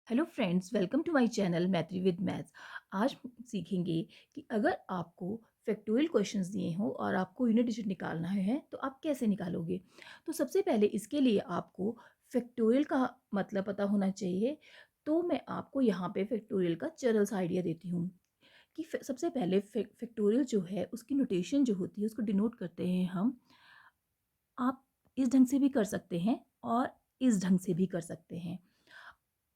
Hello friends, welcome to my channel Maitri with maths. आज हम सीखेंगे कि अगर आपको फैक्टोरियल क्वेश्चंस दिए हों और आपको यूनिट डिजिट निकालना है तो आप कैसे निकालोगे। तो सबसे पहले इसके लिए आपको फैक्टोरियल का मतलब पता होना चाहिए। तो मैं आपको यहाँ पे फैक्टोरियल का चैनल सा आइडिया देती हूँ कि सबसे पहले फैक्टोरियल जो है उसकी नोटेशन जो होती है उसको डिनोट करते हैं हम। आप इस ढंग से भी कर सकते हैं और इस ढंग से भी कर सकते हैं।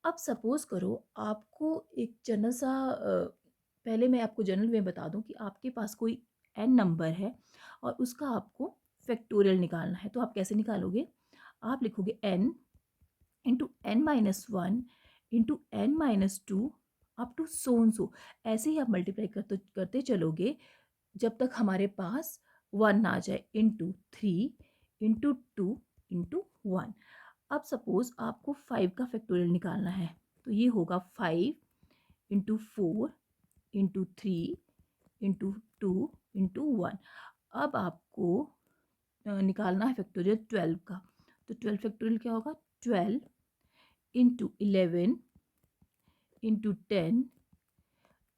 अब सपोज़ करो आपको एक जनरल सा पहले मैं आपको जनरल में बता दूं कि आपके पास कोई n नंबर है और उसका आपको फैक्टोरियल निकालना है। तो आप कैसे निकालोगे? आप लिखोगे n into n minus one into n minus two up to so. ऐसे ही आप मल्टीप्लाई करते करते चलोगे जब तक हमारे पास वन ना आ जाए। Into three into two into one. अब सपोज आपको फाइव का फैक्टोरियल निकालना है तो ये होगा five into four into three into two into one. अब आपको निकालना है फैक्टोरियल ट्वेल्व का। तो ट्वेल्व फैक्टोरियल क्या होगा? Twelve into eleven into ten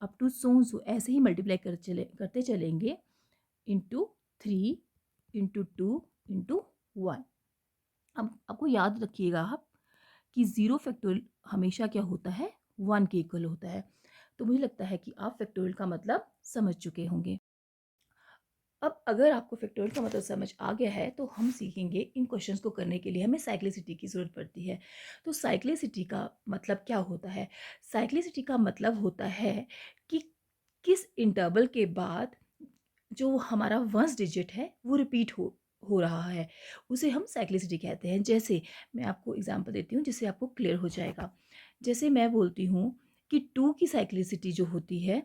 up to so ऐसे ही मल्टीप्लाई करते चलेंगे। Into three into two into one. अब आपको याद रखिएगा आप कि ज़ीरो फैक्टोरियल हमेशा क्या होता है? वन के इक्वल होता है। तो मुझे लगता है कि आप फैक्टोरियल का मतलब समझ चुके होंगे। अब अगर आपको फैक्टोरियल का मतलब समझ आ गया है तो हम सीखेंगे इन क्वेश्चंस को करने के लिए हमें साइक्लिसिटी की ज़रूरत पड़ती है। तो साइक्लिसिटी का मतलब क्या होता है? साइक्लिसिटी का मतलब होता है कि किस इंटरवल के बाद जो हमारा वंस डिजिट है वो रिपीट हो रहा है, उसे हम साइक्लिसिटी कहते हैं। जैसे मैं आपको एग्जांपल देती हूँ जिससे आपको क्लियर हो जाएगा। जैसे मैं बोलती हूँ कि टू की साइक्लिसिटी जो होती है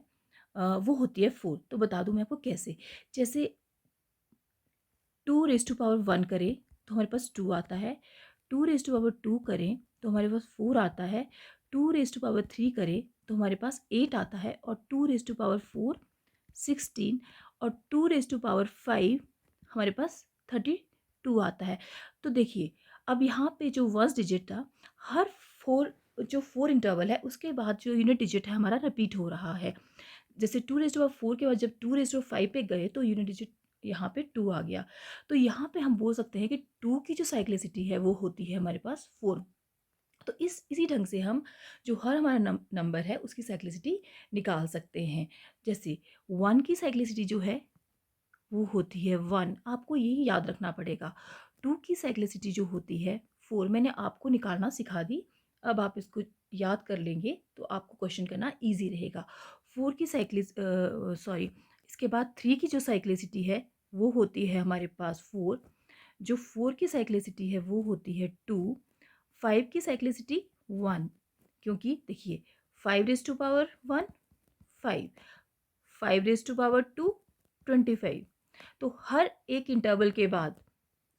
वो होती है फोर। तो बता दूँ मैं आपको कैसे। जैसे two raise to power one करें तो हमारे पास टू आता है। Two raise to power two करें तो हमारे पास फोर आता है। Two raise to power three करें तो हमारे पास एट आता है। और two raise to power four 16। और two raise to power five हमारे पास 32 आता है। तो देखिए अब यहाँ पे जो वंस डिजिट था, हर फोर जो फोर इंटरवल है उसके बाद जो यूनिट डिजिट है हमारा रिपीट हो रहा है। जैसे two raise to power four के बाद जब टू रेज टू फाइव पे गए तो यूनिट डिजिट यहाँ पे टू आ गया। तो यहाँ पे हम बोल सकते हैं कि टू की जो साइक्लिसिटी है वो होती है हमारे पास फोर। तो इसी ढंग से हम जो हर हमारा नंबर है उसकी साइक्लिसिटी निकाल सकते हैं। जैसे वन की साइक्लिसिटी जो है वो होती है वन, आपको यही याद रखना पड़ेगा। टू की साइक्लिसिटी जो होती है फोर, मैंने आपको निकालना सिखा दी। अब आप इसको याद कर लेंगे तो आपको क्वेश्चन करना ईजी रहेगा। फोर की सॉरी, इसके बाद थ्री की जो साइक्लिसिटी है वो होती है हमारे पास फोर। जो फोर की साइक्लिसिटी है वो होती है टू। फाइव की साइक्लिसिटी वन, क्योंकि देखिए five raise to power one five, five raise to power two 25। तो हर एक इंटरवल के बाद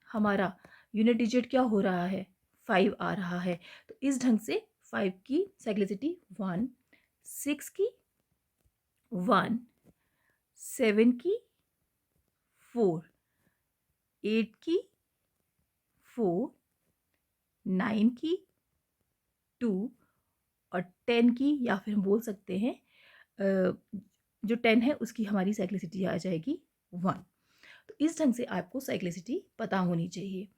हमारा यूनिट डिजिट क्या हो रहा है? फाइव आ रहा है। तो इस ढंग से फाइव की साइक्लिसिटी वन, सिक्स की वन, सेवन की फोर, एट की फोर, नाइन की टू और टेन की, या फिर हम बोल सकते हैं जो टेन है उसकी हमारी साइक्लिसिटी आ जाएगी वन। तो इस ढंग से आपको साइक्लिसिटी पता होनी चाहिए।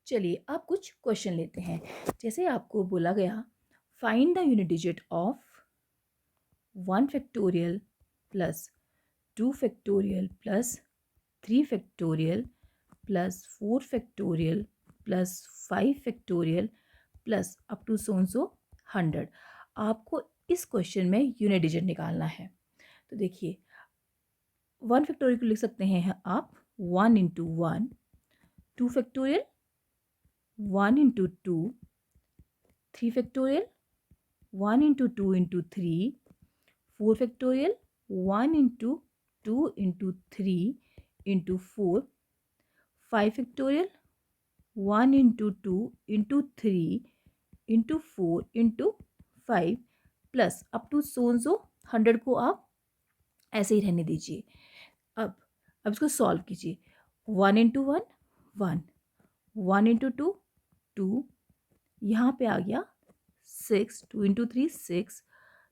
चलिए अब कुछ क्वेश्चन लेते हैं। जैसे आपको बोला गया find the unit digit of one factorial plus two factorial plus three factorial plus four factorial plus five factorial plus up to so 100। आपको इस क्वेश्चन में यूनिट डिजिट निकालना है। तो देखिए वन फैक्टोरियल को लिख सकते हैं आप one into one, two factorial one into two, three factorial one into two into three, four factorial one into two into three into four, five factorial one into two into three into four into five plus up to so 100 को आप ऐसे ही रहने दीजिए। अब इसको solve कीजिए। One into one one, one into two two, यहाँ पे आ गया 6, 2 इंटू 3 6,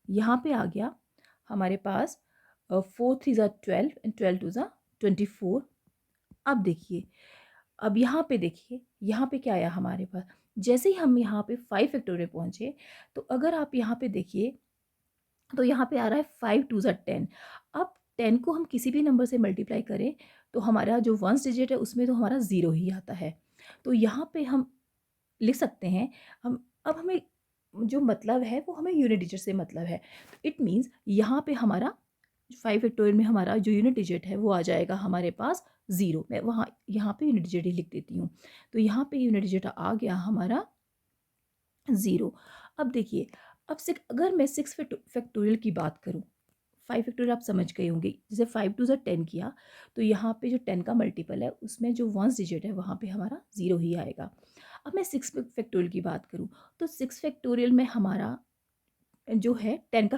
यहाँ पे आ गया हमारे पास 4 3 ज़ा 12 एंड 12 2 ज़ा 24। अब देखिए, अब यहाँ पे देखिए, यहाँ पे क्या आया हमारे पास, जैसे ही हम यहाँ पे 5 फैक्टोरियल पहुँचे, तो अगर आप यहाँ पे देखिए तो यहाँ पे आ रहा है 5 2 ज़ा 10। अब 10 को हम किसी भी नंबर से मल्टीप्लाई करें तो हमारा जो वंस डिजिट है उसमें तो हमारा ज़ीरो ही आता है। तो यहाँ पे हम लिख सकते हैं, हम अब हमें जो मतलब है वो हमें यूनिट डिजिट से मतलब है। तो इट मीन्स यहाँ पे हमारा 5 फैक्टोरियल में हमारा जो यूनिट डिजिट है वो आ जाएगा हमारे पास ज़ीरो। मैं वहाँ यहाँ पे यूनिट डिजिट ही लिख देती हूँ। तो यहाँ पे यूनिट डिजिट आ गया हमारा ज़ीरो। अब देखिए, अब अगर मैं 6 फैक्टोरियल की बात करूँ, 5 फैक्टोरियल आप समझ गए होंगे, जैसे 5 टू ज़ा 10 किया तो यहाँ पे जो 10 का मल्टीपल है उसमें जो वंस डिजिट है वहाँ पे हमारा ज़ीरो ही आएगा। अब मैं 6 फैक्टोरियल की बात करूँ तो 6 फैक्टोरियल में हमारा जो है 10 का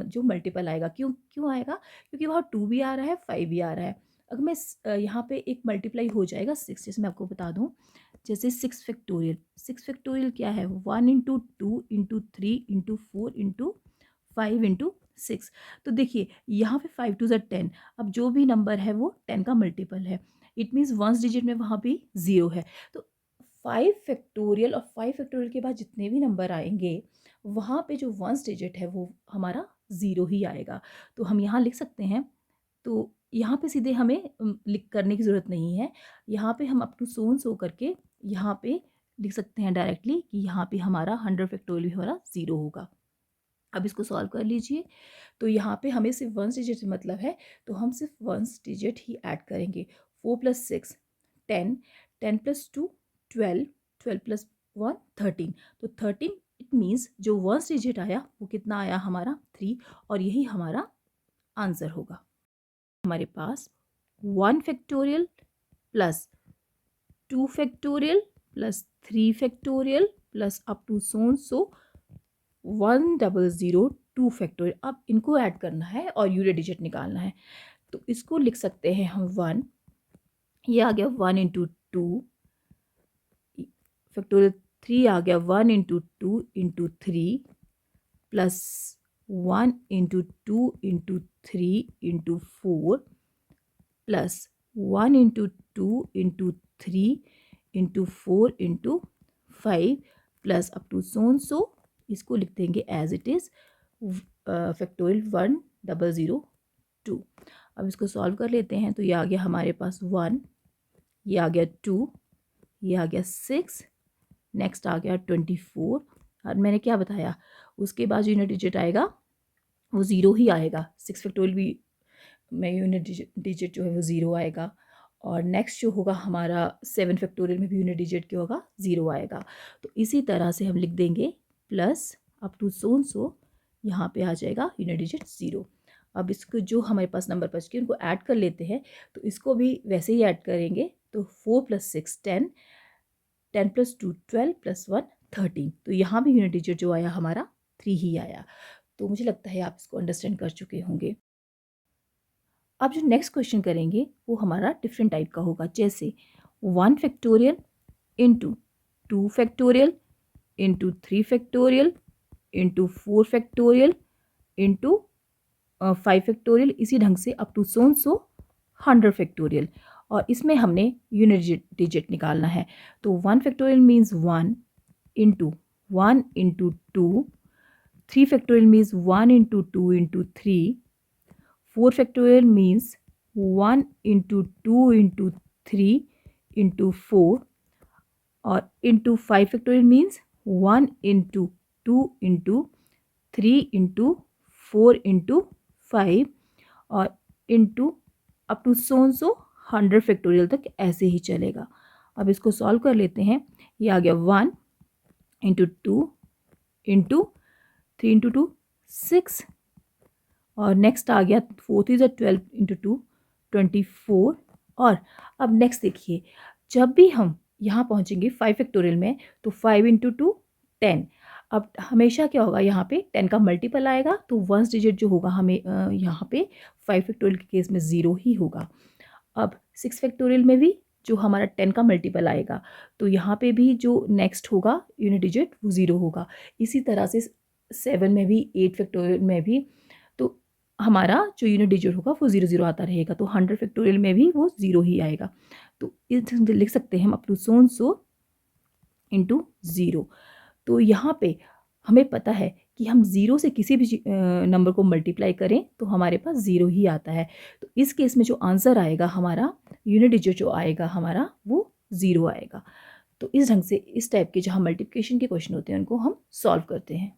जो मल्टीपल आएगा, क्यों क्यों आएगा? क्योंकि वहाँ 2 भी आ रहा है, 5 भी आ रहा है। अगर मैं यहाँ पे एक मल्टीप्लाई हो जाएगा 6, जैसे मैं आपको बता दूँ, जैसे 6 फैक्टोरियल, 6 फैक्टोरियल क्या है? 1 into 2 into 3 into 4 into 5 into 6। तो देखिए यहाँ पे 5 टू ज़ा 10, अब जो भी नंबर है वो 10 का मल्टीपल है। इट मीन्स वंस डिजिट में वहाँ भी ज़ीरो है। तो 5 फैक्टोरियल और 5 फैक्टोरियल के बाद जितने भी नंबर आएंगे वहाँ पे जो वंस डिजिट है वो हमारा ज़ीरो ही आएगा। तो हम यहाँ लिख सकते हैं, तो यहाँ पे सीधे हमें लिख करने की ज़रूरत नहीं है। यहाँ पे हम up to so and so करके यहाँ पे लिख सकते हैं डायरेक्टली कि यहाँ पे हमारा 100 फैक्टोरियल भी हमारा ज़ीरो होगा। अब इसको सॉल्व कर लीजिए। तो यहाँ पे हमें सिर्फ वंस डिजिट से मतलब है, तो हम सिर्फ वंस डिजिट ही ऐड करेंगे। 4 प्लस 6 10, 10 प्लस 2 12, 12 प्लस 1 13। तो 13 इट मीन्स जो वंस डिजिट आया वो कितना आया हमारा 3, और यही हमारा आंसर होगा। हमारे पास 1 factorial plus 2 factorial plus 3 factorial plus up to so 100 2 factorial. अब इनको ऐड करना है और यूनिट डिजिट निकालना है। तो इसको लिख सकते हैं हम 1, ये आ गया 1 इंटू 2 फैक्टोरियल, 3 आ गया 1 into 2 into 3 plus 1 into 2 into 3 into 4 plus 1 into 2 into 3 into 4 into 5 plus up to so इसको लिख देंगे एज इट इज़ फैक्टोरियल 1002। अब इसको सॉल्व कर लेते हैं। तो ये आ गया हमारे पास 1, ये आ गया 2, ये आ गया 6, नेक्स्ट आ गया 24, और मैंने क्या बताया उसके बाद जो यूनिट डिजिट आएगा वो ज़ीरो ही आएगा। 6 फैक्टोरियल भी में यूनिट डिजिट जो है वो ज़ीरो आएगा, और नेक्स्ट जो होगा हमारा 7 फैक्टोरियल में भी यूनिट डिजिट क्या होगा, ज़ीरो आएगा। तो इसी तरह से हम लिख देंगे प्लस अप टू सो यहाँ पे आ जाएगा यूनिट डिजिट ज़ीरो। अब इसको जो हमारे पास नंबर बच गए उनको ऐड कर लेते हैं। तो इसको भी वैसे ही ऐड करेंगे। तो 4 प्लस 6 10, 10 प्लस 2 12 प्लस 1 13। तो यहाँ भी यूनिट डिजिट जो आया हमारा 3 ही आया। तो मुझे लगता है आप इसको अंडरस्टैंड कर चुके होंगे। अब जो नेक्स्ट क्वेश्चन करेंगे वो हमारा डिफरेंट टाइप का होगा, जैसे 1 factorial into 2 factorial into 3 factorial into 4 factorial into 5 factorial, इसी ढंग से अप टू सो 100 फैक्टोरियल। और इसमें हमने यूनिट डिजिट निकालना है। तो 1 factorial means 1 into 1 into 2, 3 factorial means 1 into 2 into 3, 4 factorial means 1 into 2 into 3 into 4, और into 5 factorial means 1 into 2 into 3 into 4 into 5, और into up to so 100 factorial तक ऐसे ही चलेगा। अब इसको सॉल्व कर लेते हैं। ये आ गया 1 इंटू 2 इंटू 3 इंटू 2 6, और नेक्स्ट आ गया 4 3 12 इंटू 2 24। और अब नेक्स्ट देखिए, जब भी हम यहाँ पहुँचेंगे 5 फैक्टोरियल में तो 5 इंटू 2 10। अब हमेशा क्या होगा, यहाँ पे 10 का मल्टीपल आएगा, तो वंस डिजिट जो होगा हमें यहाँ पे 5 फैक्टोरियल के केस में ज़ीरो ही होगा। अब 6 फैक्टोरियल में भी जो हमारा 10 का मल्टीपल आएगा, तो यहाँ पे भी जो नेक्स्ट होगा यूनिट डिजिट वो 0 होगा। इसी तरह से 7 में भी, 8 फैक्टोरियल में भी, तो हमारा जो यूनिट डिजिट होगा वो 0 0 आता रहेगा। तो 100 फैक्टोरियल में भी वो 0 ही आएगा। तो इस ढंग से लिख सकते हैं हम up to so and so into 0। तो यहाँ पे हमें पता है कि हम 0 से किसी भी नंबर को मल्टीप्लाई करें तो हमारे पास 0 ही आता है। तो इस केस में जो आंसर आएगा हमारा, यूनिट डिजिट जो आएगा हमारा, वो 0 आएगा। तो इस ढंग से इस टाइप के जहाँ मल्टीप्लिकेशन के क्वेश्चन होते हैं उनको हम सॉल्व करते हैं।